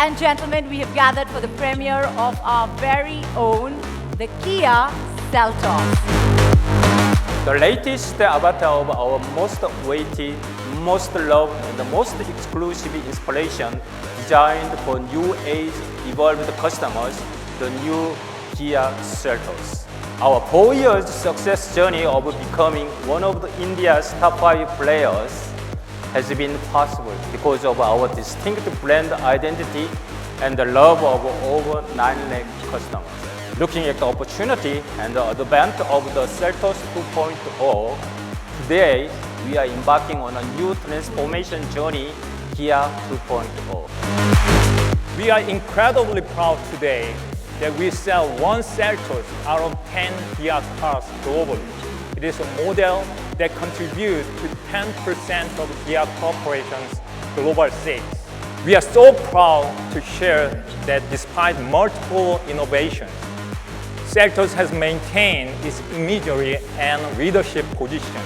and gentlemen, we have gathered for the premiere of our very own, the Kia Seltos. The latest avatar of our most weighty, most loved, and the most exclusive inspiration designed for new age evolved customers, the new Kia Seltos. Our 4 years success journey of becoming one of India's top 5 players has been possible because of our distinct brand identity and the love of over 9 lakh customers. Looking at the opportunity and the advent of the Seltos 2.0, today we are embarking on a new transformation journey, Kia 2.0. We are incredibly proud today that we sell one Seltos out of 10 Kia cars globally. It is a model that contributes to 10% of Kia Corporation's global sales. We are so proud to share that despite multiple innovations, Seltos has maintained its imagery and leadership position.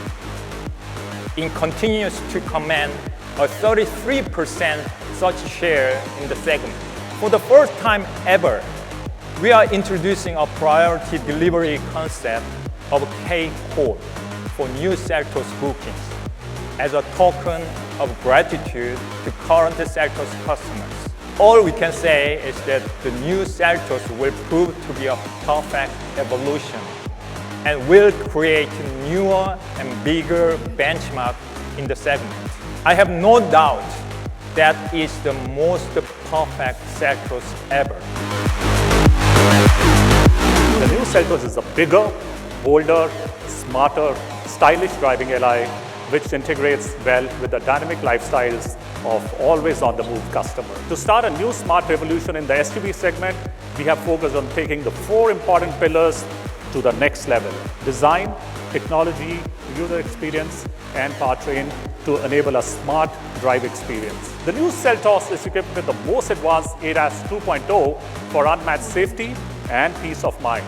It continues to command a 33% such share in the segment. For the first time ever, we are introducing a priority delivery concept of K-Code for new Seltos bookings as a token of gratitude to current Seltos customers. All we can say is that the new Seltos will prove to be a perfect evolution and will create newer and bigger benchmark in the segment. I have no doubt that is the most perfect Seltos ever. The new Seltos is a bigger, bolder, smarter, stylish driving LI which integrates well with the dynamic lifestyles of always on-the-move customer. To start a new smart revolution in the SUV segment, we have focused on taking the 4 important pillars to the next level: design, technology, user experience, and powertrain to enable a smart drive experience. The new Seltos is equipped with the most advanced ADAS 2.0 for unmatched safety and peace of mind.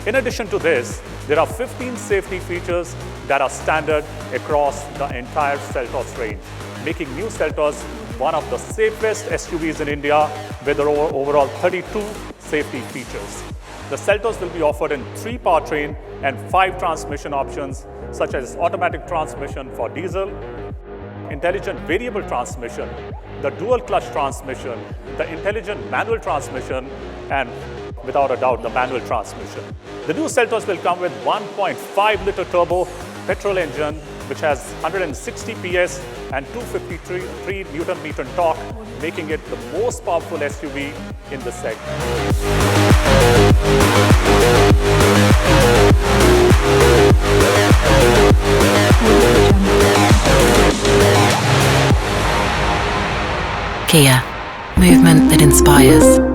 In addition to this, there are 15 safety features that are standard across the entire Seltos range, making new Seltos one of the safest SUVs in India with overall 32 safety features. The Seltos will be offered in 3 powertrain and 5 transmission options, such as automatic transmission for diesel, intelligent variable transmission, the dual clutch transmission, the intelligent manual transmission, and without a doubt, the manual transmission. The new Seltos will come with 1.5-liter turbo petrol engine, which has 160 PS and 253 Newton-meter torque, making it the most powerful SUV in the segment. Kia, movement that inspires.